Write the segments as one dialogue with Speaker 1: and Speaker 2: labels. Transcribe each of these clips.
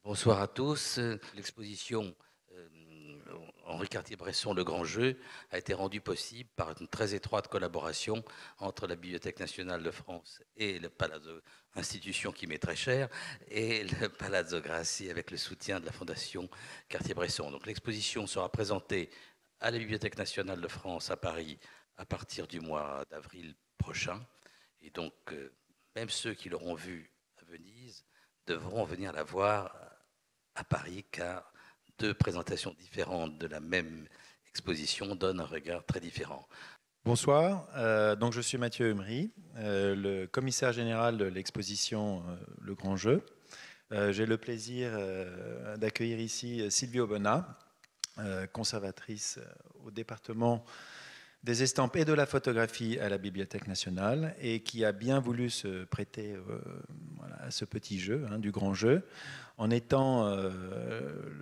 Speaker 1: Bonsoir à tous. L'exposition Henri Cartier-Bresson, Le Grand Jeu, a été rendue possible par une très étroite collaboration entre la Bibliothèque nationale de France et le Palazzo, institution qui m'est très chère, et le Palazzo Grassi avec le soutien de la Fondation Cartier-Bresson. Donc l'exposition sera présentée à la Bibliothèque nationale de France à Paris à partir du mois d'avril prochain. Et donc, même ceux qui l'auront vue à Venise devront venir la voir à Paris, car deux présentations différentes de la même exposition donnent un regard très différent.
Speaker 2: Bonsoir, donc je suis Mathieu Humry, le commissaire général de l'exposition Le Grand Jeu. J'ai le plaisir d'accueillir ici Sylvie Aubenas, conservatrice au département des estampes et de la photographie à la Bibliothèque nationale et qui a bien voulu se prêter à ce petit jeu, du Grand Jeu, en étant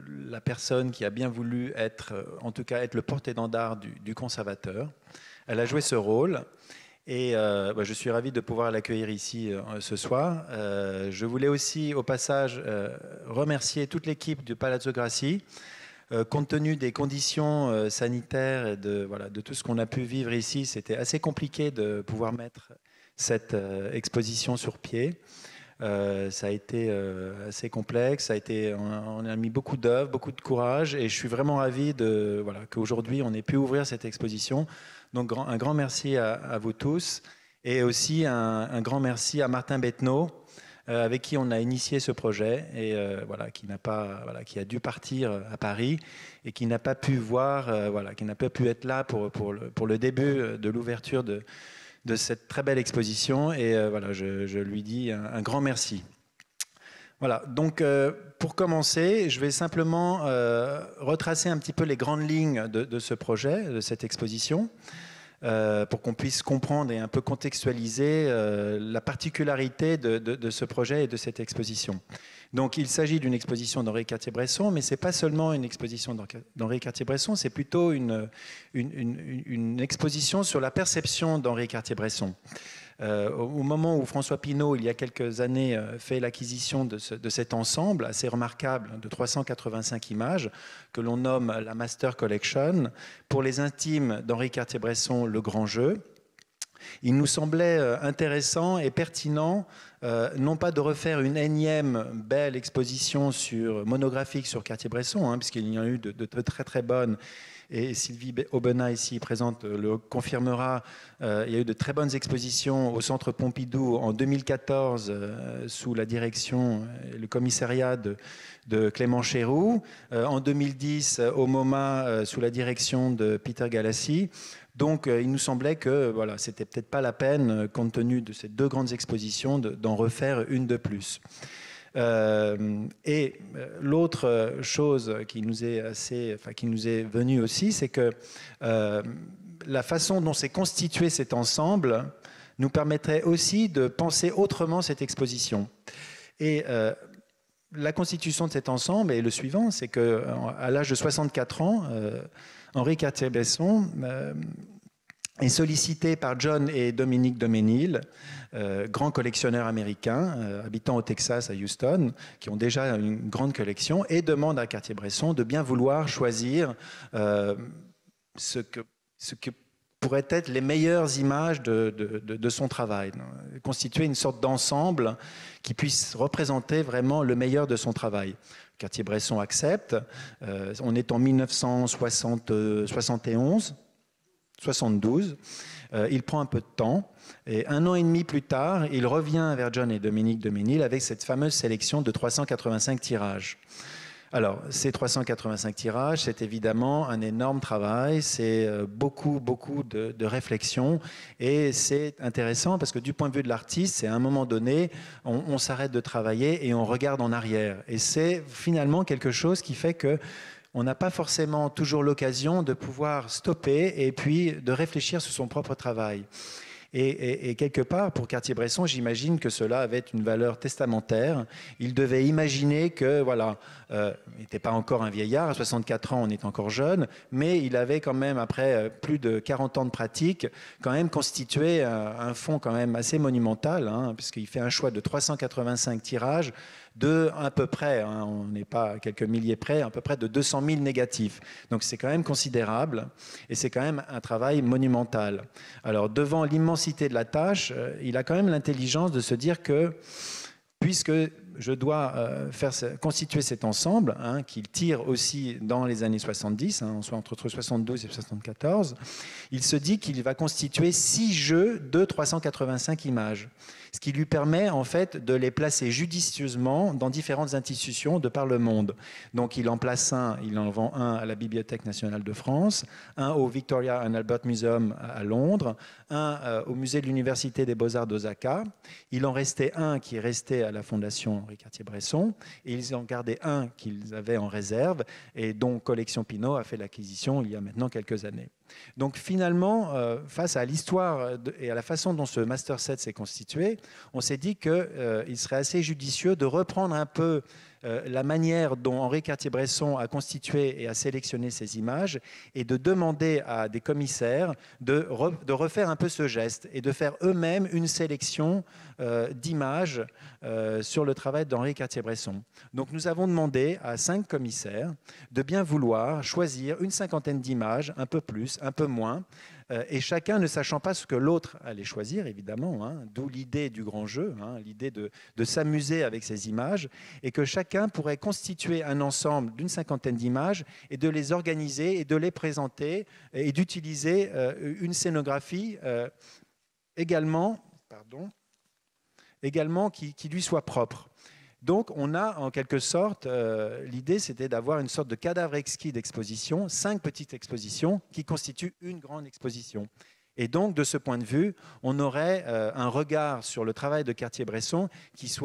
Speaker 2: la personne qui a bien voulu être, en tout cas être le porte-étendard du conservateur. Elle a joué ce rôle et je suis ravi de pouvoir l'accueillir ici ce soir. Je voulais aussi au passage remercier toute l'équipe du Palazzo Grassi. Compte tenu des conditions sanitaires et de tout ce qu'on a pu vivre ici, c'était assez compliqué de pouvoir mettre cette exposition sur pied. Ça a été assez complexe, on a mis beaucoup d'œuvres, beaucoup de courage, et je suis vraiment ravi qu'aujourd'hui on ait pu ouvrir cette exposition. Donc un grand merci à vous tous, et aussi un grand merci à Martin Bettenot, avec qui on a initié ce projet et qui a dû partir à Paris et qui n'a pas pu qui n'a pas pu être là pour le début de l'ouverture de cette très belle exposition. Et je lui dis un grand merci. Voilà, donc pour commencer, je vais simplement retracer un petit peu les grandes lignes de ce projet, de cette exposition. Pour qu'on puisse comprendre et un peu contextualiser la particularité de ce projet et de cette exposition. Donc il s'agit d'une exposition d'Henri Cartier-Bresson, mais ce n'est pas seulement une exposition d'Henri Cartier-Bresson, c'est plutôt une exposition sur la perception d'Henri Cartier-Bresson. Au moment où François Pinault, il y a quelques années, fait l'acquisition de cet ensemble assez remarquable de 385 images que l'on nomme la Master Collection, pour les intimes d'Henri Cartier-Bresson, Le Grand Jeu, il nous semblait intéressant et pertinent, non pas de refaire une énième belle exposition monographique sur Cartier-Bresson, puisqu'il y en a eu de très très bonnes, et Sylvie Aubenas ici présente le confirmera. Il y a eu de très bonnes expositions au Centre Pompidou en 2014 sous la direction et le commissariat de Clément Chéroux, en 2010 au MoMA sous la direction de Peter Galassi. Donc il nous semblait que c'était peut-être pas la peine, compte tenu de ces deux grandes expositions, d'en refaire une de plus. Et l'autre chose qui nous est venue aussi, c'est que la façon dont s'est constitué cet ensemble nous permettrait aussi de penser autrement cette exposition. Et la constitution de cet ensemble est le suivant, c'est qu'à l'âge de 64 ans, Henri Cartier-Bresson est sollicité par John et Dominique Doménil, grands collectionneurs américains, habitant au Texas, à Houston, qui ont déjà une grande collection, et demande à Cartier-Bresson de bien vouloir choisir ce que pourraient être les meilleures images de son travail, constituer une sorte d'ensemble qui puisse représenter vraiment le meilleur de son travail. Cartier-Bresson accepte, on est en 1971, 72, il prend un peu de temps, et un an et demi plus tard, il revient vers John et Dominique Doménil avec cette fameuse sélection de 385 tirages. Alors, ces 385 tirages, c'est évidemment un énorme travail, c'est beaucoup de réflexion, et c'est intéressant parce que du point de vue de l'artiste, c'est à un moment donné, on s'arrête de travailler et on regarde en arrière. Et c'est finalement quelque chose qui fait que on n'a pas forcément toujours l'occasion de pouvoir stopper et puis de réfléchir sur son propre travail. Et quelque part, pour Cartier-Bresson, j'imagine que cela avait une valeur testamentaire. Il devait imaginer que, il n'était pas encore un vieillard, à 64 ans, on est encore jeune, mais il avait quand même, après plus de 40 ans de pratique, quand même constitué un fonds quand même assez monumental, puisqu'il fait un choix de 385 tirages de à peu près, hein, on n'est pas à quelques milliers près, à peu près de 200 000 négatifs. Donc c'est quand même considérable et c'est quand même un travail monumental. Alors devant l'immensité de la tâche, il a quand même l'intelligence de se dire que puisque je dois constituer cet ensemble, hein, qu'il tire aussi dans les années 70, hein, soit entre 72 et 74, il se dit qu'il va constituer 6 jeux de 385 images, ce qui lui permet en fait de les placer judicieusement dans différentes institutions de par le monde. Donc il en place un, il en vend un à la Bibliothèque nationale de France, un au Victoria and Albert Museum à Londres, un au musée de l'Université des Beaux-Arts d'Osaka. Il en restait un qui est resté à la Fondation Henri Cartier-Bresson, et ils en gardaient un qu'ils avaient en réserve, et dont Collection Pinault a fait l'acquisition il y a maintenant quelques années. Donc finalement, face à l'histoire et à la façon dont ce master set s'est constitué, on s'est dit qu'il serait assez judicieux de reprendre un peu la manière dont Henri Cartier-Bresson a constitué et a sélectionné ces images et de demander à des commissaires de refaire un peu ce geste et de faire eux-mêmes une sélection d'images sur le travail d'Henri Cartier-Bresson. Donc nous avons demandé à 5 commissaires de bien vouloir choisir une cinquantaine d'images, un peu plus, un peu moins, et chacun ne sachant pas ce que l'autre allait choisir, évidemment, hein, d'où l'idée du grand jeu, hein, l'idée de s'amuser avec ces images, et que chacun pourrait constituer un ensemble d'une cinquantaine d'images et de les organiser et de les présenter et d'utiliser une scénographie également qui lui soit propre. Donc on a en quelque sorte, l'idée c'était d'avoir une sorte de cadavre exquis d'exposition, 5 petites expositions qui constituent une grande exposition. Et donc, de ce point de vue, on aurait un regard sur le travail de Cartier-Bresson qui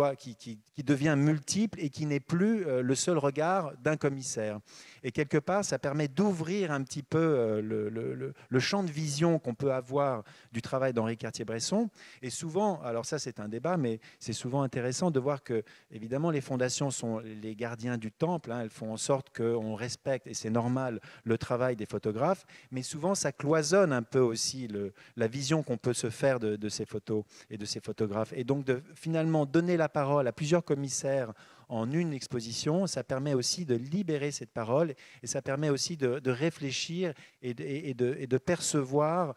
Speaker 2: devient multiple et qui n'est plus le seul regard d'un commissaire. Et quelque part, ça permet d'ouvrir un petit peu le champ de vision qu'on peut avoir du travail d'Henri Cartier-Bresson. Et souvent, alors ça c'est un débat, mais c'est souvent intéressant de voir que, évidemment, les fondations sont les gardiens du temple, hein, elles font en sorte qu'on respecte, et c'est normal, le travail des photographes, mais souvent ça cloisonne un peu aussi la vision qu'on peut se faire de ces photos et de ces photographes. Et donc, de finalement donner la parole à plusieurs commissaires en une exposition, ça permet aussi de libérer cette parole et ça permet aussi de réfléchir et de percevoir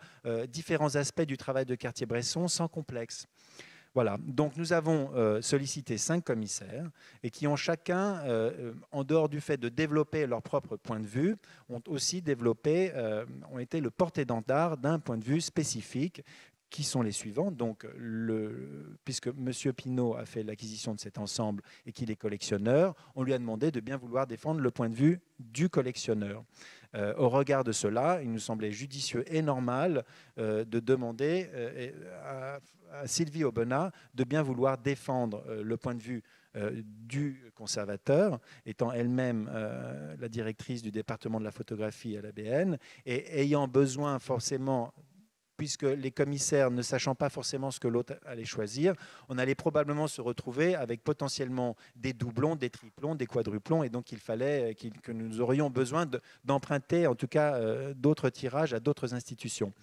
Speaker 2: différents aspects du travail de Cartier-Bresson sans complexe. Voilà, donc nous avons sollicité 5 commissaires et qui ont chacun, en dehors du fait de développer leur propre point de vue, ont aussi développé, ont été le porte-étendard d'un point de vue spécifique qui sont les suivants. Donc, puisque M. Pinault a fait l'acquisition de cet ensemble et qu'il est collectionneur, on lui a demandé de bien vouloir défendre le point de vue du collectionneur. Au regard de cela, il nous semblait judicieux et normal de demander à Sylvie Aubenas de bien vouloir défendre le point de vue du conservateur, étant elle-même la directrice du département de la photographie à l'ABN, et ayant besoin forcément, puisque les commissaires, ne sachant pas forcément ce que l'autre allait choisir, on allait probablement se retrouver avec potentiellement des doublons, des triplons, des quadruplons, et donc il fallait que nous aurions besoin d'emprunter, en tout cas, d'autres tirages à d'autres institutions.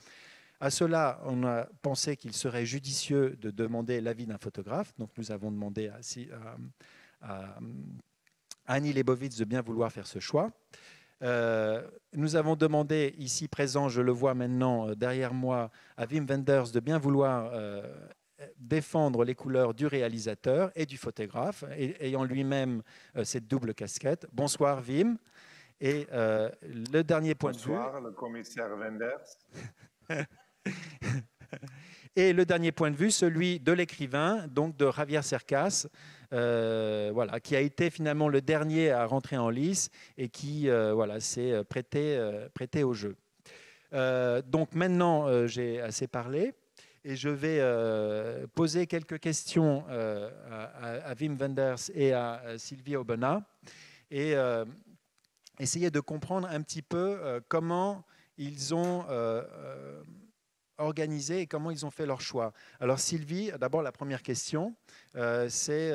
Speaker 2: À cela, on a pensé qu'il serait judicieux de demander l'avis d'un photographe. Donc nous avons demandé à Annie Leibovitz de bien vouloir faire ce choix. Nous avons demandé, ici présent, je le vois maintenant derrière moi, à Wim Wenders de bien vouloir défendre les couleurs du réalisateur et du photographe, ayant lui-même cette double casquette. Bonsoir Wim. Et le dernier point de vue...
Speaker 3: Bonsoir, le commissaire Wenders.
Speaker 2: Et le dernier point de vue, celui de l'écrivain, donc de Javier Cercas, voilà, qui a été finalement le dernier à rentrer en lice et qui voilà, s'est prêté au jeu. Donc maintenant, j'ai assez parlé et je vais poser quelques questions à Wim Wenders et à Sylvie Aubenas et essayer de comprendre un petit peu comment ils ont organisé et comment ils ont fait leur choix. Alors Sylvie, d'abord la première question, c'est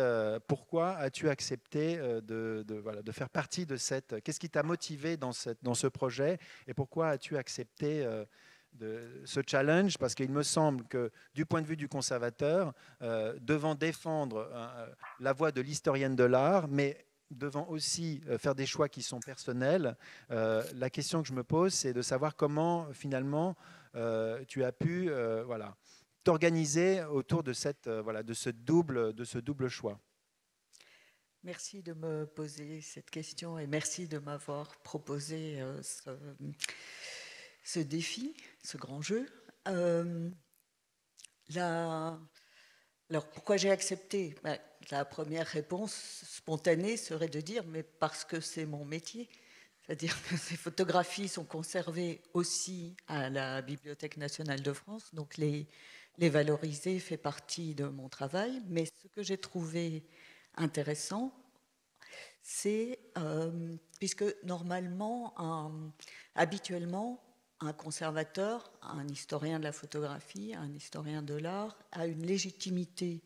Speaker 2: pourquoi as-tu accepté de faire partie de cette... Qu'est-ce qui t'a motivé dans ce projet et pourquoi as-tu accepté ce challenge, parce qu'il me semble que du point de vue du conservateur, devant défendre la voix de l'historienne de l'art, mais devant aussi faire des choix qui sont personnels, la question que je me pose, c'est de savoir comment finalement tu as pu voilà, t'organiser autour de, voilà, de ce double choix.
Speaker 4: Merci de me poser cette question et merci de m'avoir proposé ce défi, ce grand jeu. Alors, pourquoi j'ai accepté? La première réponse spontanée serait de dire, mais parce que c'est mon métier. C'est-à-dire que ces photographies sont conservées aussi à la Bibliothèque nationale de France, donc les valoriser fait partie de mon travail. Mais ce que j'ai trouvé intéressant, c'est, puisque normalement, habituellement, un conservateur, un historien de la photographie, un historien de l'art a une légitimité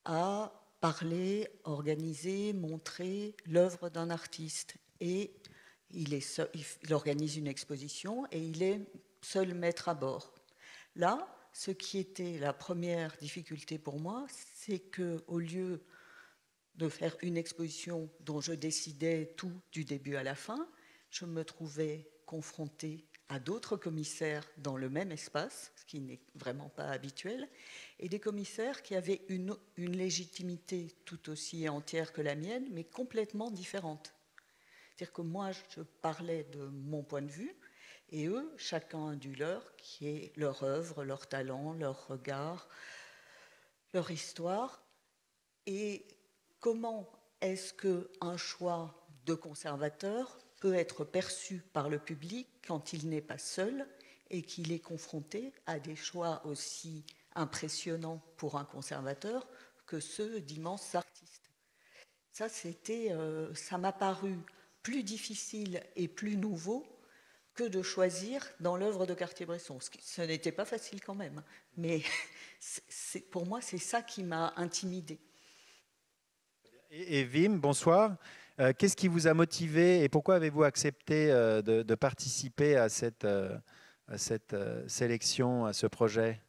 Speaker 4: à parler, organiser, montrer l'œuvre d'un artiste. Et il organise une exposition et il est seul maître à bord. Là, ce qui était la première difficulté pour moi, c'est qu'au lieu de faire une exposition dont je décidais tout du début à la fin, je me trouvais confrontée à d'autres commissaires dans le même espace, ce qui n'est vraiment pas habituel, et des commissaires qui avaient une légitimité tout aussi entière que la mienne, mais complètement différente. C'est-à-dire que moi, je parlais de mon point de vue, et eux, chacun du leur, qui est leur œuvre, leur talent, leur regard, leur histoire. Et comment est-ce qu'un choix de conservateur peut être perçu par le public quand il n'est pas seul et qu'il est confronté à des choix aussi impressionnants pour un conservateur que ceux d'immenses artistes? Ça m'a paru plus difficile et plus nouveau que de choisir dans l'œuvre de Cartier-Bresson. Ce n'était pas facile quand même, mais pour moi, c'est ça qui m'a intimidée.
Speaker 2: Et Wim, bonsoir. Qu'est-ce qui vous a motivé et pourquoi avez-vous accepté de participer à cette sélection, à ce projet?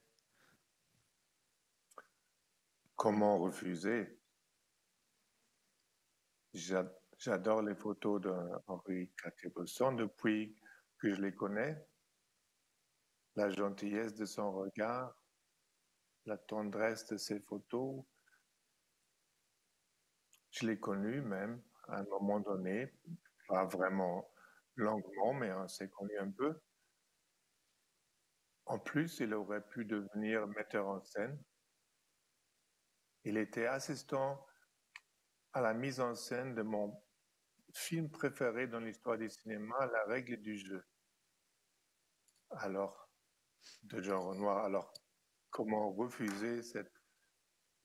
Speaker 3: Comment refuser? J'adore les photos d'Henri Cartier-Bresson depuis que je les connais. La gentillesse de son regard, la tendresse de ses photos. Je l'ai connu même à un moment donné, pas vraiment longuement, mais on s'est connu un peu. En plus, il aurait pu devenir metteur en scène. Il était assistant à la mise en scène de mon film préféré dans l'histoire du cinéma, La règle du jeu. Alors, de Jean Renoir. Alors, comment refuser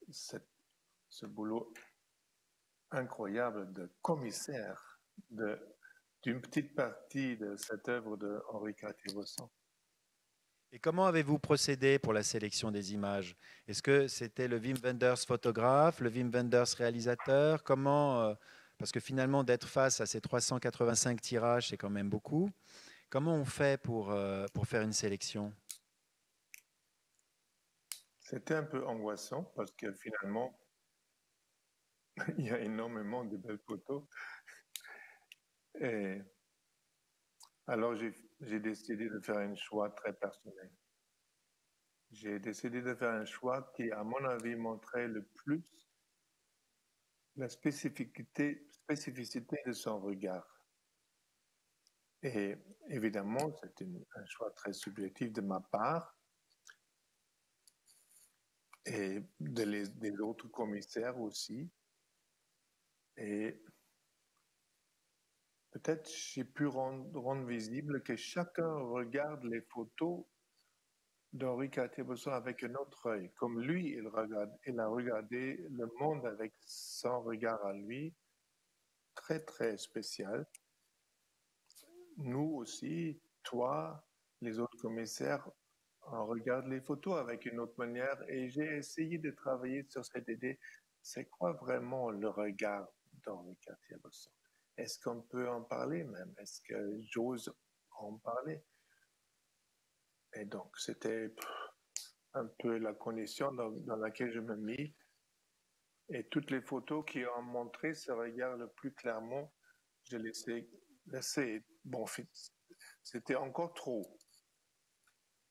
Speaker 3: ce boulot incroyable de commissaire d'une petite partie de cette œuvre de Henri Cartier-Bresson?
Speaker 2: Et comment avez-vous procédé pour la sélection des images? Est-ce que c'était le Wim Wenders photographe, le Wim Wenders réalisateur? Comment, parce que finalement, d'être face à ces 385 tirages, c'est quand même beaucoup. Comment on fait pour faire une sélection?
Speaker 3: C'était un peu angoissant parce que finalement, il y a énormément de belles photos. Et alors, j'ai décidé de faire un choix très personnel. J'ai décidé de faire un choix qui, à mon avis, montrait le plus la spécificité de son regard. Et évidemment, c'est un choix très subjectif de ma part et des autres commissaires aussi. Et peut-être j'ai pu rendre visible que chacun regarde les photos d'Henri Cartier-Bresson avec un autre œil. Comme lui, il a regardé le monde avec son regard à lui, très, très spécial. Nous aussi, toi, les autres commissaires, on regarde les photos avec une autre manière et j'ai essayé de travailler sur cette idée. C'est quoi vraiment le regard d'Henri Cartier-Bresson? Est-ce qu'on peut en parler même? Est-ce que j'ose en parler? Et donc, c'était un peu la condition dans laquelle je me mis. Et toutes les photos qui ont montré ce regard le plus clairement, je les ai laissées. Bon, c'était encore trop.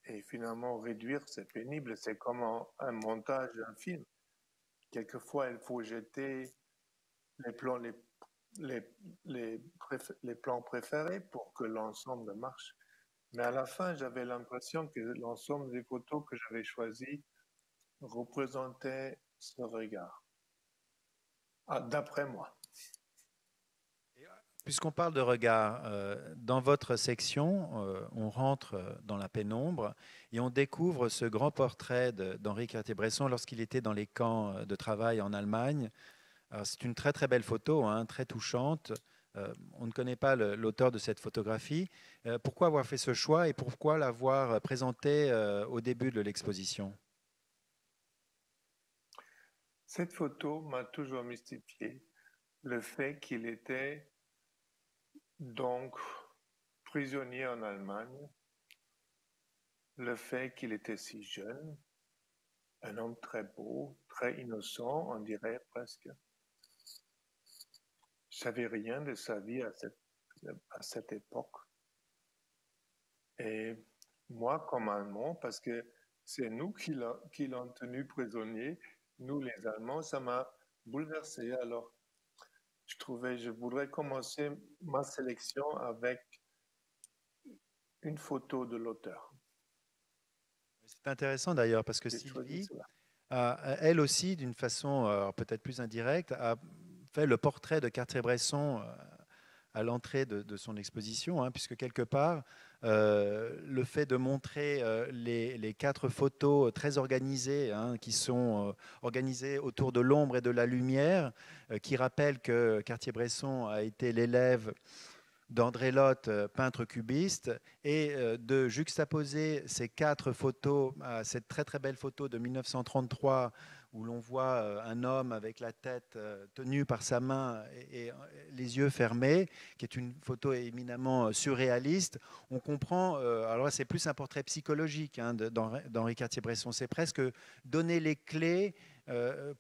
Speaker 3: Et finalement, réduire, c'est pénible. C'est comme un montage d'un film. Quelquefois, il faut jeter les plans, les plans préférés pour que l'ensemble marche. Mais à la fin, j'avais l'impression que l'ensemble des photos que j'avais choisies représentait ce regard. D'après moi.
Speaker 2: Puisqu'on parle de regard, dans votre section, on rentre dans la pénombre et on découvre ce grand portrait d'Henri Cartier-Bresson lorsqu'il était dans les camps de travail en Allemagne. C'est une très très belle photo, hein, très touchante. On ne connaît pas l'auteur de cette photographie. Pourquoi avoir fait ce choix et pourquoi l'avoir présenté au début de l'exposition?
Speaker 3: Cette photo m'a toujours mystifié. Le fait qu'il était donc prisonnier en Allemagne, le fait qu'il était si jeune, un homme très beau, très innocent, on dirait presque. Je ne savais rien de sa vie à cette époque. Et moi, comme Allemand, parce que c'est nous qui l'ont tenu prisonnier, nous les Allemands, ça m'a bouleversé. Alors, je voudrais commencer ma sélection avec une photo de l'auteur.
Speaker 2: C'est intéressant d'ailleurs parce que Sylvie, elle aussi, d'une façon peut-être plus indirecte, a fait le portrait de Cartier-Bresson à l'entrée de son exposition, hein, puisque quelque part, le fait de montrer les 4 photos très organisées, hein, qui sont organisées autour de l'ombre et de la lumière, qui rappellent que Cartier-Bresson a été l'élève d'André Lotte, peintre cubiste, et de juxtaposer ces 4 photos à cette très très belle photo de 1933 où l'on voit un homme avec la tête tenue par sa main et les yeux fermés, qui est une photo éminemment surréaliste. On comprend, alors là c'est plus un portrait psychologique, hein, d'Henri Cartier-Bresson, c'est presque donner les clés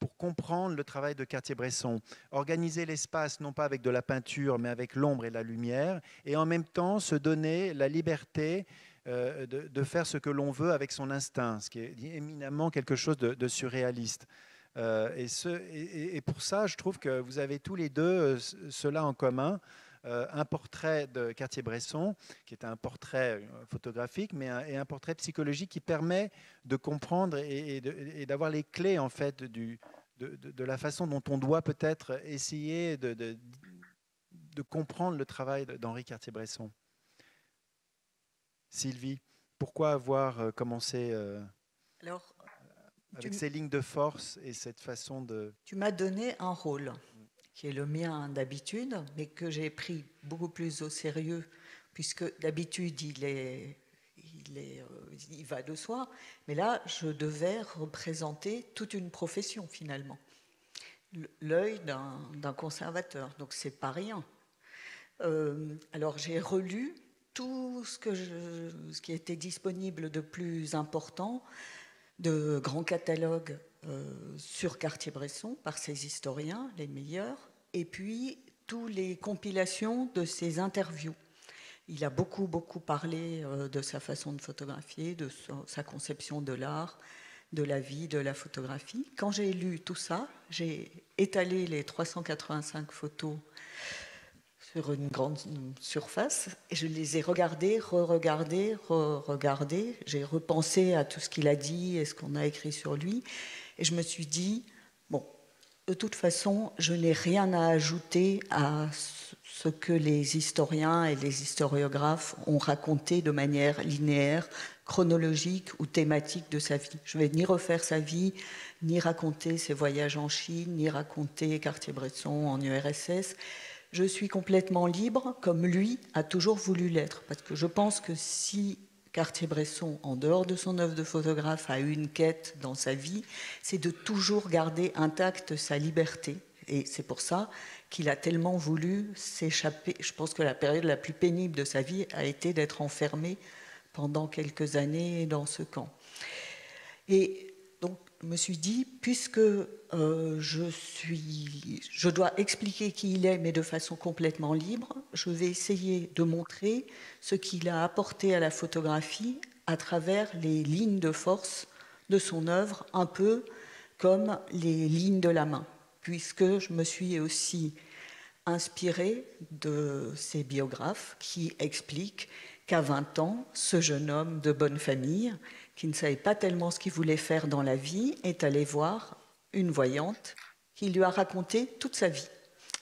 Speaker 2: pour comprendre le travail de Cartier-Bresson, organiser l'espace non pas avec de la peinture mais avec l'ombre et la lumière, et en même temps se donner la liberté de faire ce que l'on veut avec son instinct, ce qui est éminemment quelque chose de surréaliste. Et pour ça, je trouve que vous avez tous les deux cela en commun. Un portrait de Cartier-Bresson, qui est un portrait photographique, mais un portrait psychologique qui permet de comprendre et d'avoir les clés en fait de la façon dont on doit peut-être essayer de comprendre le travail d'Henri Cartier-Bresson. Sylvie, pourquoi avoir commencé avec ces lignes de force et cette façon de...
Speaker 4: Tu m'as donné un rôle qui est le mien d'habitude, mais que j'ai pris beaucoup plus au sérieux, puisque d'habitude, il va de soi. Mais là, je devais représenter toute une profession, finalement. L'œil d'un conservateur, donc c'est pas rien. Alors, j'ai relu tout ce qui était disponible de plus important, de grands catalogues sur Cartier-Bresson par ses historiens, les meilleurs, et puis toutes les compilations de ses interviews. Il a beaucoup parlé de sa façon de photographier, de sa conception de l'art, de la vie, de la photographie. Quand j'ai lu tout ça, j'ai étalé les 385 photos sur une grande surface, et je les ai regardées, re-regardées. J'ai repensé à tout ce qu'il a dit et ce qu'on a écrit sur lui, et je me suis dit, bon, de toute façon, je n'ai rien à ajouter à ce que les historiens et les historiographes ont raconté de manière linéaire, chronologique ou thématique de sa vie. Je ne vais ni refaire sa vie, ni raconter ses voyages en Chine, ni raconter Cartier-Bresson en URSS. Je suis complètement libre, comme lui a toujours voulu l'être, parce que je pense que si Cartier-Bresson, en dehors de son œuvre de photographe, a une quête dans sa vie, c'est de toujours garder intacte sa liberté. Et c'est pour ça qu'il a tellement voulu s'échapper. Je pense que la période la plus pénible de sa vie a été d'être enfermé pendant quelques années dans ce camp. Et donc, je me suis dit, puisque je dois expliquer qui il est, mais de façon complètement libre, je vais essayer de montrer ce qu'il a apporté à la photographie à travers les lignes de force de son œuvre, un peu comme les lignes de la main, puisque je me suis aussi inspirée de ces biographes qui expliquent qu'à 20 ans, ce jeune homme de bonne famille, qui ne savait pas tellement ce qu'il voulait faire dans la vie, est allé voir une voyante qui lui a raconté toute sa vie.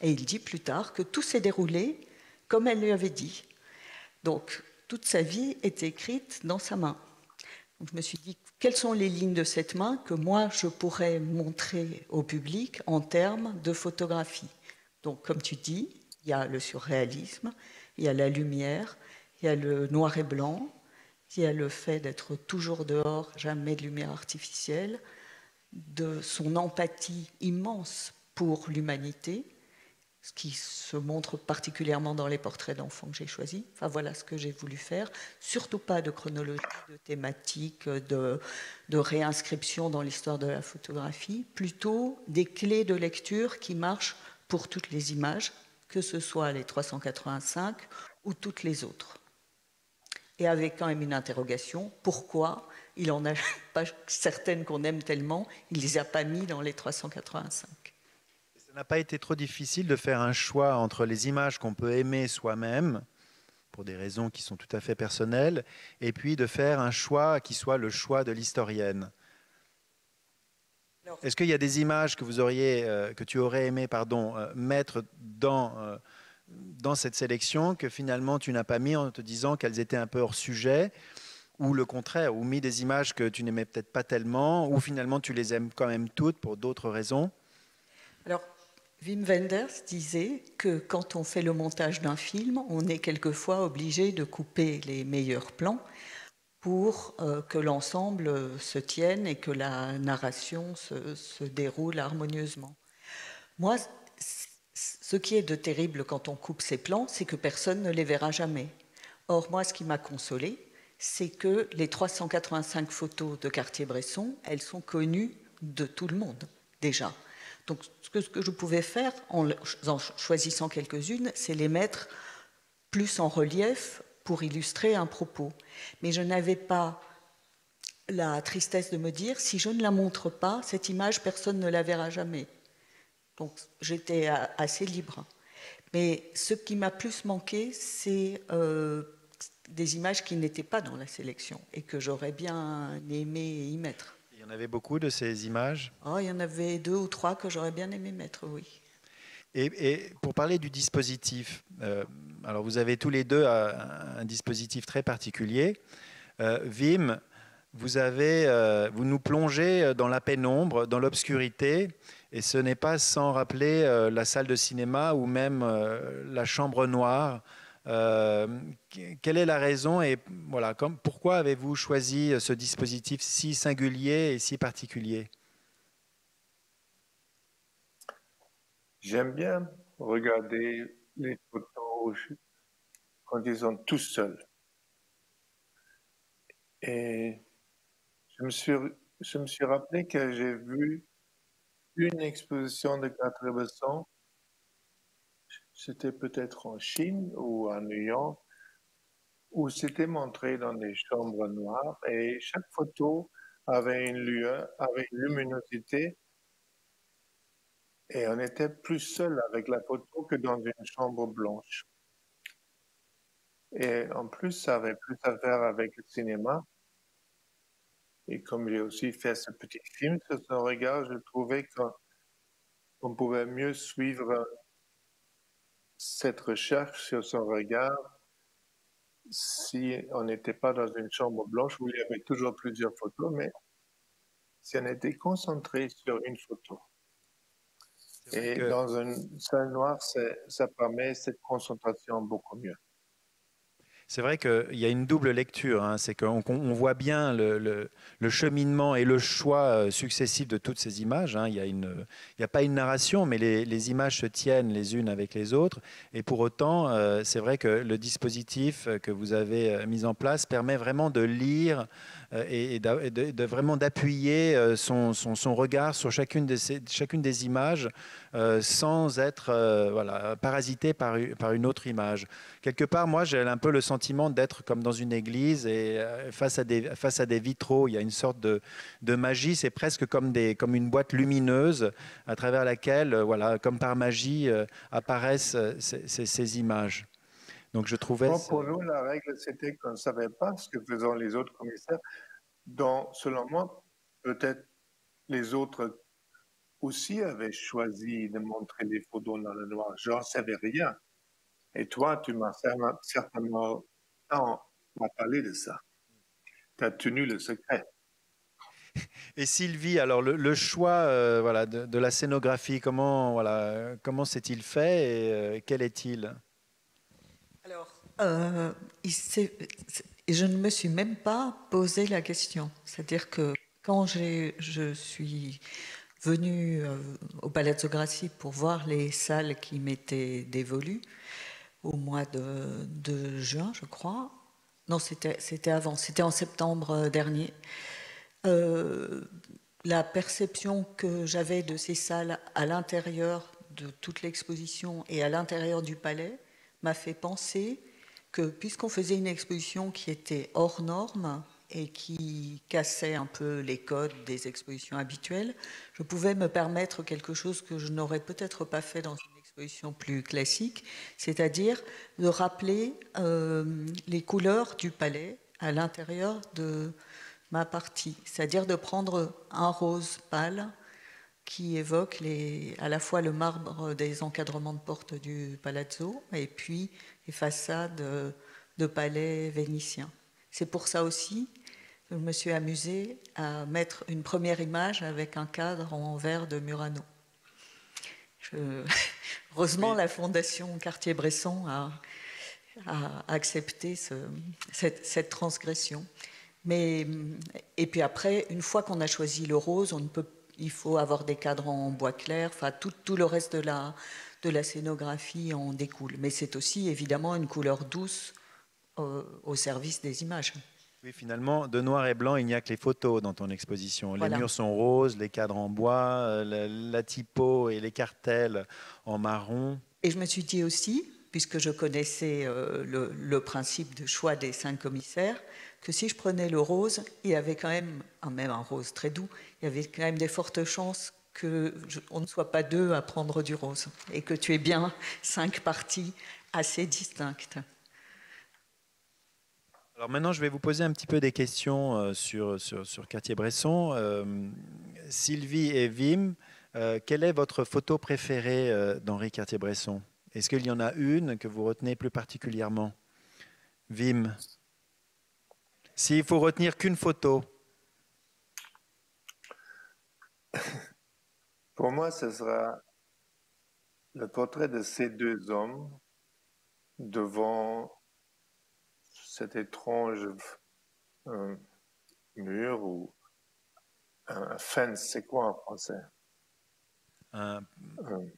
Speaker 4: Et il dit plus tard que tout s'est déroulé comme elle lui avait dit. Donc, toute sa vie est écrite dans sa main. Donc, je me suis dit, quelles sont les lignes de cette main que moi, je pourrais montrer au public en termes de photographie? Donc, comme tu dis, il y a le surréalisme, il y a la lumière, il y a le noir et blanc, il y a le fait d'être toujours dehors, jamais de lumière artificielle, de son empathie immense pour l'humanité, ce qui se montre particulièrement dans les portraits d'enfants que j'ai choisis. Enfin, voilà ce que j'ai voulu faire. Surtout pas de chronologie, de thématique, de réinscription dans l'histoire de la photographie, plutôt des clés de lecture qui marchent pour toutes les images, que ce soit les 385 ou toutes les autres. Et avec quand même une interrogation, pourquoi il n'en a pas certaines qu'on aime tellement, il ne les a pas mis dans les 385.
Speaker 2: Ça n'a pas été trop difficile de faire un choix entre les images qu'on peut aimer soi-même, pour des raisons qui sont tout à fait personnelles, et puis de faire un choix qui soit le choix de l'historienne. Est-ce qu'il y a des images que tu aurais aimé mettre dans cette sélection que finalement tu n'as pas mis en te disant qu'elles étaient un peu hors sujet, ou le contraire, ou mis des images que tu n'aimais peut-être pas tellement, ou finalement tu les aimes quand même toutes pour d'autres raisons?
Speaker 4: Alors, Wim Wenders disait que quand on fait le montage d'un film, on est quelquefois obligé de couper les meilleurs plans pour que l'ensemble se tienne et que la narration se déroule harmonieusement. Moi, ce qui est de terrible quand on coupe ces plans, c'est que personne ne les verra jamais. Or, moi, ce qui m'a consolée, c'est que les 385 photos de Cartier-Bresson, elles sont connues de tout le monde, déjà. Donc, ce que je pouvais faire, en choisissant quelques-unes, c'est les mettre plus en relief pour illustrer un propos. Mais je n'avais pas la tristesse de me dire, si je ne la montre pas, cette image, personne ne la verra jamais. Donc, j'étais assez libre. Mais ce qui m'a plus manqué, c'est des images qui n'étaient pas dans la sélection et que j'aurais bien aimé y mettre.
Speaker 2: Il y en avait beaucoup de ces images?
Speaker 4: Oh, il y en avait 2 ou 3 que j'aurais bien aimé mettre, oui.
Speaker 2: Et pour parler du dispositif, alors vous avez tous les deux un dispositif très particulier. Wim, vous nous plongez dans la pénombre, dans l'obscurité, et ce n'est pas sans rappeler la salle de cinéma ou même la chambre noire. Quelle est la raison et voilà, pourquoi avez-vous choisi ce dispositif si singulier et si particulier?
Speaker 3: J'aime bien regarder les photos quand ils sont tout seuls. Et je me suis rappelé que j'ai vu une exposition de Cartier-Bresson, c'était peut-être en Chine ou à New York, où c'était montré dans des chambres noires et chaque photo avait une lueur, avait une luminosité et on était plus seul avec la photo que dans une chambre blanche. Et en plus, ça avait plus à faire avec le cinéma. Et comme j'ai aussi fait ce petit film sur son regard, je trouvais qu'on pouvait mieux suivre cette recherche sur son regard si on n'était pas dans une chambre blanche où il y avait toujours plusieurs photos, mais si on était concentré sur une photo. Et dans une salle noire, ça permet cette concentration beaucoup mieux.
Speaker 2: C'est vrai qu'il y a une double lecture, hein. C'est qu'on voit bien le cheminement et le choix successif de toutes ces images, hein. Il n'y a pas une narration, mais les images se tiennent les unes avec les autres. Et pour autant, c'est vrai que le dispositif que vous avez mis en place permet vraiment de lire et vraiment d'appuyer son regard sur chacune des images sans être voilà, parasité par une autre image. Quelque part, moi, j'ai un peu le sentiment d'être comme dans une église et face à des vitraux, il y a une sorte de magie. C'est presque comme une boîte lumineuse à travers laquelle, voilà, comme par magie, apparaissent ces images. Donc, je trouvais...
Speaker 3: Bon, pour nous, la règle, c'était qu'on ne savait pas ce que faisaient les autres commissaires. Donc, selon moi, peut-être les autres aussi avaient choisi de montrer les photos dans le noir. J'en savais rien. Et toi, tu m'as certainement pas parlé de ça. Tu as tenu le secret.
Speaker 2: Et Sylvie, alors le choix voilà, de la scénographie, comment s'est-il fait et quel est-il?
Speaker 4: Alors, je ne me suis même pas posé la question. C'est-à-dire que quand je suis venue au Palazzo Grassi pour voir les salles qui m'étaient dévolues au mois de juin, je crois. Non, c'était avant, c'était en septembre dernier. La perception que j'avais de ces salles à l'intérieur de toute l'exposition et à l'intérieur du palais m'a fait penser que puisqu'on faisait une exposition qui était hors norme et qui cassait un peu les codes des expositions habituelles, je pouvais me permettre quelque chose que je n'aurais peut-être pas fait dans une exposition plus classique, c'est-à-dire de rappeler les couleurs du palais à l'intérieur de ma partie, c'est-à-dire de prendre un rose pâle qui évoque à la fois le marbre des encadrements de portes du palazzo et puis les façades de palais vénitiens. C'est pour ça aussi que je me suis amusée à mettre une première image avec un cadre en verre de Murano. Heureusement, oui. La Fondation Cartier-Bresson a accepté cette transgression. Et puis après, une fois qu'on a choisi le rose, il faut avoir des cadres en bois clair, enfin tout le reste de la scénographie en découle. Mais c'est aussi évidemment une couleur douce au service des images.
Speaker 2: Oui, finalement, de noir et blanc, il n'y a que les photos dans ton exposition. Voilà. Les murs sont roses, les cadres en bois, la typo et les cartels en marron.
Speaker 4: Et je me suis dit aussi, puisque je connaissais le principe de choix des 5 commissaires, que si je prenais le rose, il y avait quand même un rose très doux, il y avait quand même des fortes chances qu'on ne soit pas 2 à prendre du rose et que tu aies bien 5 parties assez distinctes.
Speaker 2: Alors maintenant, je vais vous poser un petit peu des questions sur Cartier-Bresson. Sylvie et Wim, quelle est votre photo préférée d'Henri Cartier-Bresson? Est-ce qu'il y en a une que vous retenez plus particulièrement? Wim, s'il faut retenir qu'une photo.
Speaker 3: Pour moi, ce sera le portrait de ces 2 hommes devant cet étrange mur ou un fence, c'est quoi en français?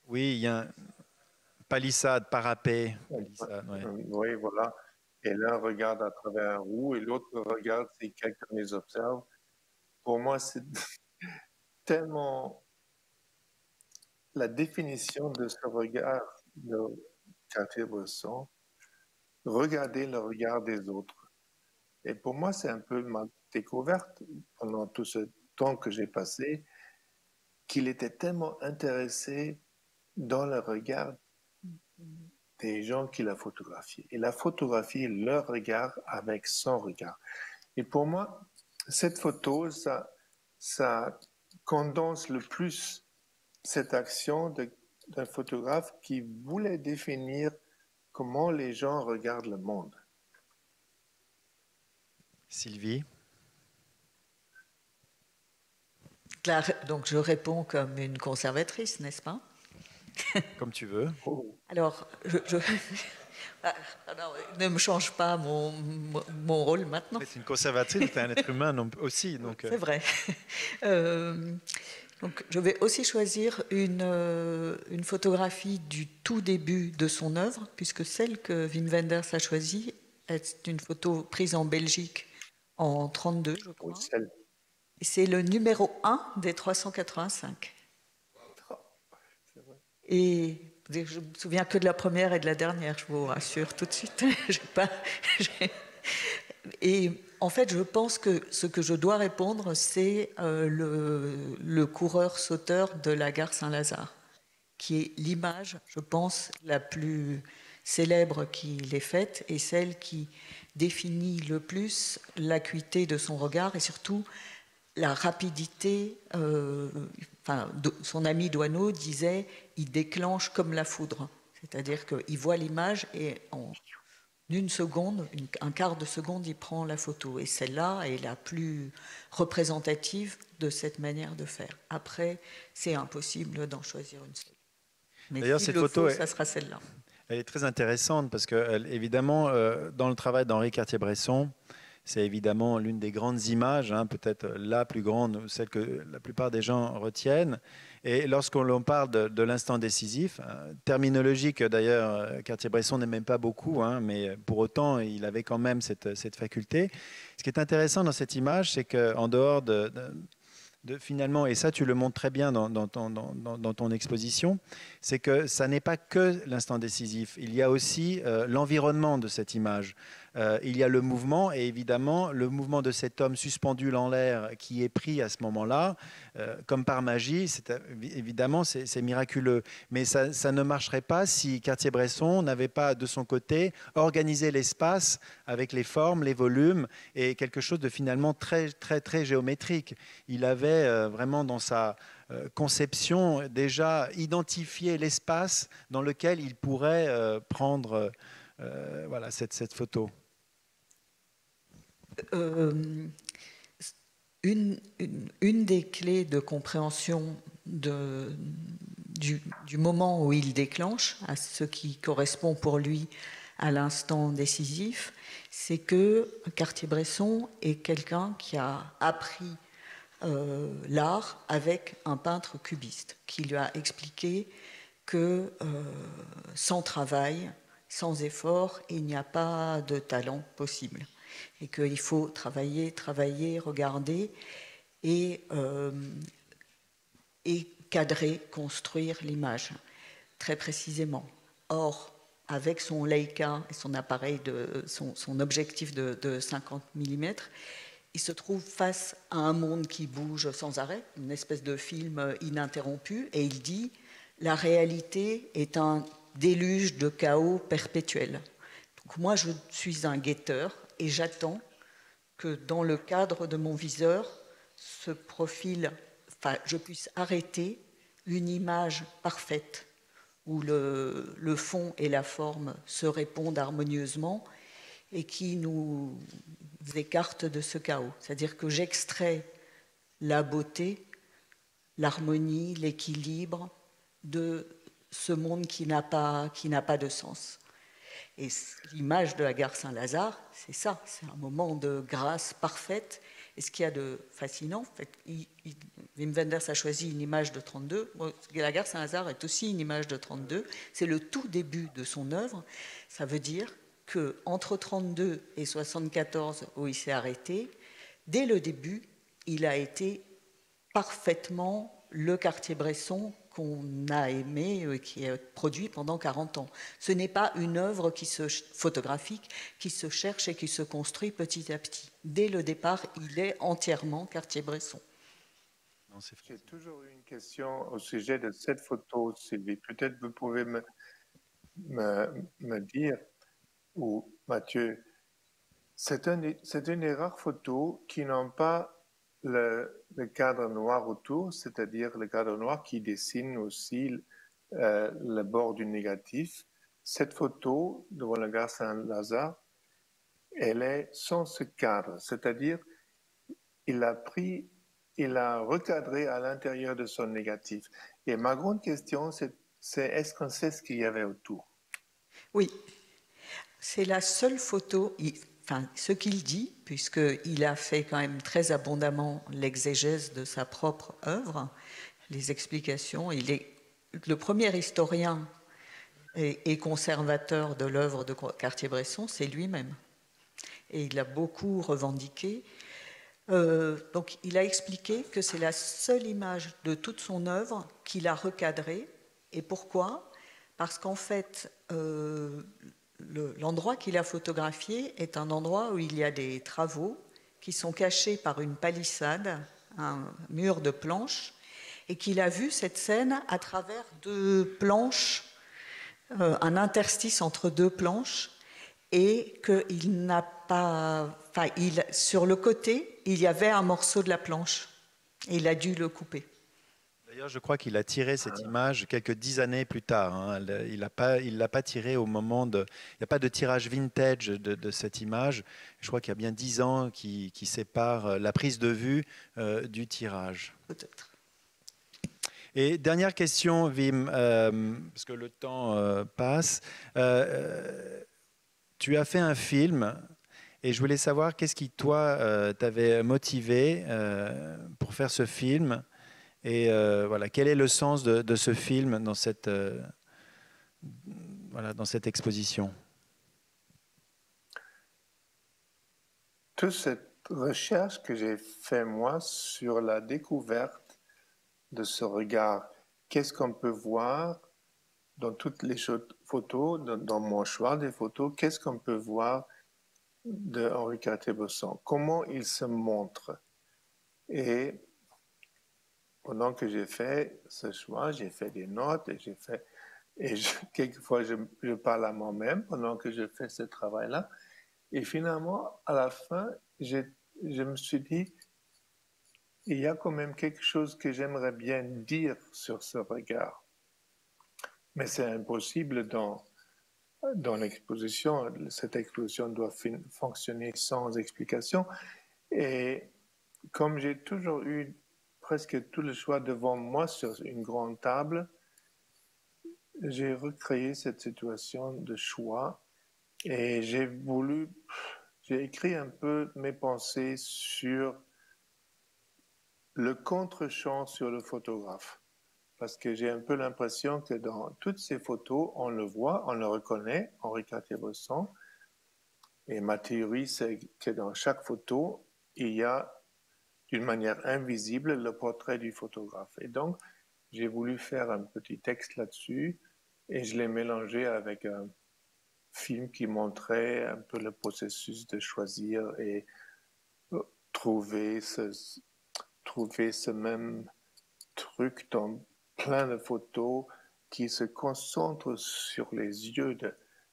Speaker 2: Oui, il y a un palissade, parapet. Palissade, ouais.
Speaker 3: Oui, voilà. Et l'un regarde à travers un roue et l'autre regarde si quelqu'un les observe. Pour moi, c'est tellement la définition de ce regard de Cartier-Bresson, regarder le regard des autres. Et pour moi, c'est un peu ma découverte pendant tout ce temps que j'ai passé, qu'il était tellement intéressé dans le regard des gens qu'il a photographiés. Il a photographié leur regard avec son regard. Et pour moi, cette photo, ça condense le plus cette action d'un photographe qui voulait définir comment les gens regardent le monde.
Speaker 2: Sylvie?
Speaker 4: Donc je réponds comme une conservatrice, n'est-ce pas?
Speaker 2: Comme tu veux.
Speaker 4: Alors, Alors, ne me change pas mon rôle maintenant.
Speaker 2: C'est une conservatrice, c'est un être humain aussi.
Speaker 4: C'est vrai. Donc, je vais aussi choisir une photographie du tout début de son œuvre, puisque celle que Wim Wenders a choisie est une photo prise en Belgique en 1932, je crois. Et c'est le numéro 1 des 385. Et je me souviens que de la première et de la dernière, je vous rassure tout de suite. Et en fait, je pense que ce que je dois répondre, c'est le coureur sauteur de la gare Saint-Lazare, qui est l'image, je pense, la plus célèbre qu'il ait faite et celle qui définit le plus l'acuité de son regard et surtout la rapidité. Son ami Doisneau disait « il déclenche comme la foudre ». C'est-à-dire qu'il voit l'image et en une seconde, un quart de seconde, il prend la photo. Et celle-là est la plus représentative de cette manière de faire. Après, c'est impossible d'en choisir une seule. Mais
Speaker 2: d'ailleurs,
Speaker 4: si
Speaker 2: cette
Speaker 4: le
Speaker 2: photo,
Speaker 4: ça sera celle-là.
Speaker 2: Elle est très intéressante parce que, évidemment, dans le travail d'Henri Cartier-Bresson, c'est évidemment l'une des grandes images, hein, peut-être la plus grande, celle que la plupart des gens retiennent. Et lorsqu'on parle de l'instant décisif, terminologique d'ailleurs, Cartier-Bresson n'aime même pas beaucoup, hein, mais pour autant, il avait quand même cette faculté. Ce qui est intéressant dans cette image, c'est qu'en dehors finalement, et ça tu le montres très bien dans ton exposition, c'est que ça n'est pas que l'instant décisif, il y a aussi l'environnement de cette image. Il y a le mouvement, et évidemment le mouvement de cet homme suspendu en l'air qui est pris à ce moment-là, comme par magie, évidemment c'est miraculeux. Mais ça ne marcherait pas si Cartier-Bresson n'avait pas de son côté organisé l'espace avec les formes, les volumes, et quelque chose de finalement très, très, très géométrique. Il avait vraiment dans sa conception déjà identifié l'espace dans lequel il pourrait prendre voilà, cette photo.
Speaker 4: Une des clés de compréhension du moment où il déclenche, à ce qui correspond pour lui à l'instant décisif, c'est que Cartier-Bresson est quelqu'un qui a appris l'art avec un peintre cubiste, qui lui a expliqué que sans travail, sans effort, il n'y a pas de talent possible. Et qu'il faut travailler, regarder et cadrer, construire l'image, très précisément. Or, avec son Leica et son appareil, son objectif de 50 mm, il se trouve face à un monde qui bouge sans arrêt, une espèce de film ininterrompu, et il dit « la réalité est un déluge de chaos perpétuel ». Donc moi, je suis un guetteur, et j'attends que dans le cadre de mon viseur, ce profil, je puisse arrêter une image parfaite où le fond et la forme se répondent harmonieusement et qui nous écarte de ce chaos. C'est-à-dire que j'extrais la beauté, l'harmonie, l'équilibre de ce monde qui n'a pas de sens. Et l'image de la gare Saint-Lazare, c'est ça, c'est un moment de grâce parfaite. Et ce qu'il y a de fascinant, en fait, Wim Wenders a choisi une image de 32, la gare Saint-Lazare est aussi une image de 32, c'est le tout début de son œuvre. Ça veut dire qu'entre 32 et 74, où il s'est arrêté, dès le début, il a été parfaitement le Cartier-Bresson qu'on a aimé, qui est produit pendant 40 ans. Ce n'est pas une œuvre photographique qui se cherche et qui se construit petit à petit. Dès le départ, il est entièrement Cartier-Bresson.
Speaker 3: J'ai toujours eu une question au sujet de cette photo, Sylvie. Peut-être vous pouvez me dire, ou Mathieu, c'est une des rares photos qui n'ont pas le cadre noir autour, c'est-à-dire le cadre noir qui dessine aussi le bord du négatif. Cette photo devant la gare Saint-Lazare, elle est sans ce cadre, c'est-à-dire il a recadré à l'intérieur de son négatif. Et ma grande question, c'est est-ce qu'on sait ce qu'il y avait autour?
Speaker 4: Oui. C'est la seule photo, enfin ce qu'il dit, puisqu'il a fait quand même très abondamment l'exégèse de sa propre œuvre, les explications. Il est le premier historien et conservateur de l'œuvre de Cartier-Bresson, c'est lui-même. Et il a beaucoup revendiqué. Donc il a expliqué que c'est la seule image de toute son œuvre qu'il a recadrée. Et pourquoi? Parce qu'en fait, l'endroit qu'il a photographié est un endroit où il y a des travaux qui sont cachés par une palissade, un mur de planches, et qu'il a vu cette scène à travers deux planches, un interstice entre deux planches, et qu'il n'a pas... Enfin, sur le côté, il y avait un morceau de la planche, et il a dû le couper.
Speaker 2: D'ailleurs, je crois qu'il a tiré cette image quelques 10 années plus tard. Hein. Il ne l'a pas tiré au moment de... Il n'y a pas de tirage vintage de cette image. Je crois qu'il y a bien 10 ans qui séparent la prise de vue du tirage.
Speaker 4: Peut-être.
Speaker 2: Et dernière question, Wim, parce que le temps passe. Tu as fait un film et je voulais savoir qu'est-ce qui, toi, t'avait motivé pour faire ce film. Et voilà, quel est le sens de ce film dans cette exposition?
Speaker 3: Toute cette recherche que j'ai fait moi sur la découverte de ce regard, qu'est-ce qu'on peut voir dans toutes les photos, dans mon choix des photos, qu'est-ce qu'on peut voir de Henri Cartier-Bresson, comment il se montre. Et pendant que j'ai fait ce choix, j'ai fait des notes et quelquefois je parle à moi-même pendant que je fais ce travail-là. Et finalement, à la fin, je me suis dit, il y a quand même quelque chose que j'aimerais bien dire sur ce regard. Mais c'est impossible dans l'exposition. Cette exposition doit fonctionner sans explication. Et comme j'ai toujours eu presque tout le choix devant moi sur une grande table, j'ai recréé cette situation de choix et j'ai écrit un peu mes pensées sur le contre-champ sur le photographe. Parce que j'ai un peu l'impression que dans toutes ces photos, on le voit, on le reconnaît, Henri Cartier-Bresson. Et ma théorie, c'est que dans chaque photo, il y a d'une manière invisible le portrait du photographe. Et donc, j'ai voulu faire un petit texte là-dessus et je l'ai mélangé avec un film qui montrait un peu le processus de choisir et trouver ce même truc dans plein de photos qui se concentrent sur les yeux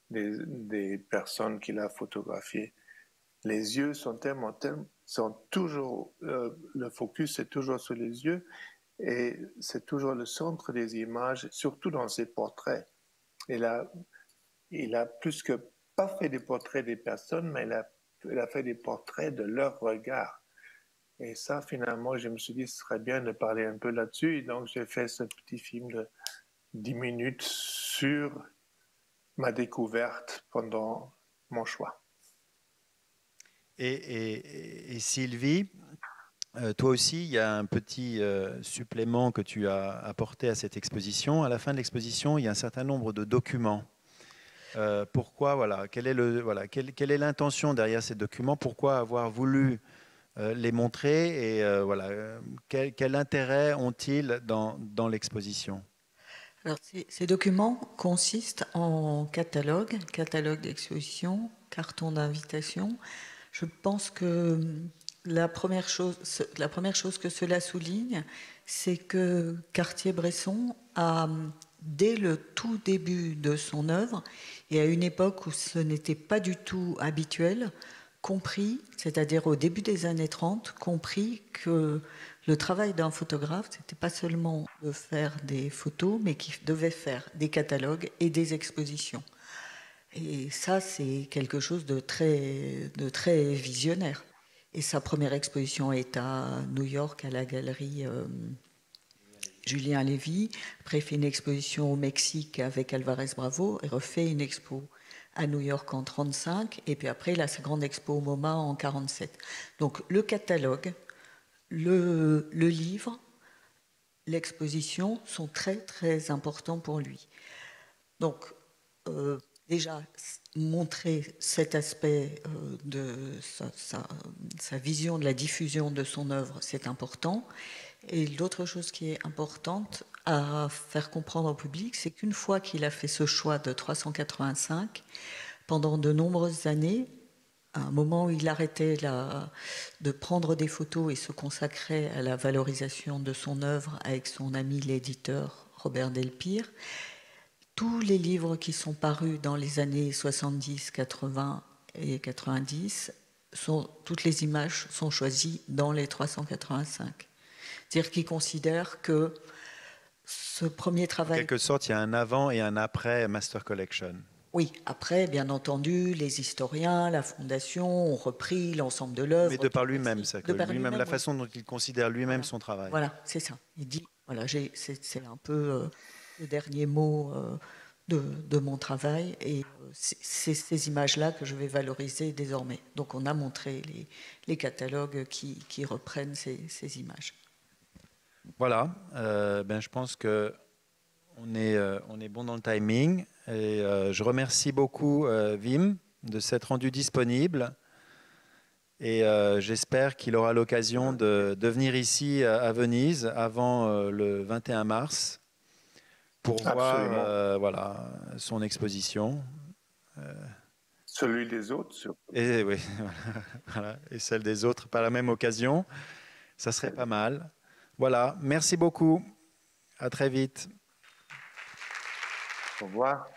Speaker 3: des personnes qu'il a photographiées. Les yeux sont toujours, le focus est toujours sur les yeux et c'est toujours le centre des images, surtout dans ses portraits. Il a plus que pas fait des portraits des personnes, mais il a fait des portraits de leur regard. Et ça, finalement, je me suis dit, ce serait bien de parler un peu là-dessus. Et donc, j'ai fait ce petit film de 10 minutes sur ma découverte pendant mon choix.
Speaker 2: Et Sylvie, toi aussi, il y a un petit supplément que tu as apporté à cette exposition. À la fin de l'exposition, il y a un certain nombre de documents. Pourquoi, voilà, quelle est l'intention derrière ces documents? Pourquoi avoir voulu les montrer et quel intérêt ont-ils dans l'exposition?
Speaker 4: Alors, ces documents consistent en catalogue d'exposition, carton d'invitation. Je pense que la première chose que cela souligne, c'est que Cartier-Bresson a, dès le tout début de son œuvre, et à une époque où ce n'était pas du tout habituel, compris, c'est-à-dire au début des années 30, compris que le travail d'un photographe, ce n'était pas seulement de faire des photos, mais qu'il devait faire des catalogues et des expositions. Et ça, c'est quelque chose de très visionnaire. Et sa première exposition est à New York, à la galerie Julien Lévy. Après, il fait une exposition au Mexique avec Alvarez Bravo et refait une expo à New York en 1935, et puis après, il a sa grande expo au MoMA en 1947. Donc le catalogue, le livre, l'exposition sont très, très importants pour lui. Donc, déjà, montrer cet aspect de sa vision de la diffusion de son œuvre, c'est important. Et l'autre chose qui est importante à faire comprendre au public, c'est qu'une fois qu'il a fait ce choix de 385, pendant de nombreuses années, à un moment où il arrêtait de prendre des photos et se consacrait à la valorisation de son œuvre avec son ami l'éditeur Robert Delpire, tous les livres qui sont parus dans les années 70, 80 et 90, toutes les images sont choisies dans les 385. C'est-à-dire qu'il considère que ce premier travail...
Speaker 2: En quelque sorte, il y a un avant et un après Master Collection.
Speaker 4: Oui, après, bien entendu, les historiens, la fondation ont repris l'ensemble de l'œuvre.
Speaker 2: Mais de par lui-même, la façon dont il considère lui-même son travail.
Speaker 4: Voilà, c'est ça. Il dit, voilà, c'est un peu le dernier mot de mon travail, et c'est ces images-là que je vais valoriser désormais. Donc on a montré les catalogues qui reprennent ces images.
Speaker 2: Voilà, je pense que on est bon dans le timing. Et je remercie beaucoup Wim de s'être rendu disponible. Et j'espère qu'il aura l'occasion de venir ici à Venise avant le 21 mars pour voir voilà, son exposition.
Speaker 3: Celui des autres, surtout.
Speaker 2: Et, oui, voilà, et celle des autres par la même occasion. Ça serait pas mal. Voilà, merci beaucoup. À très vite.
Speaker 3: Au revoir.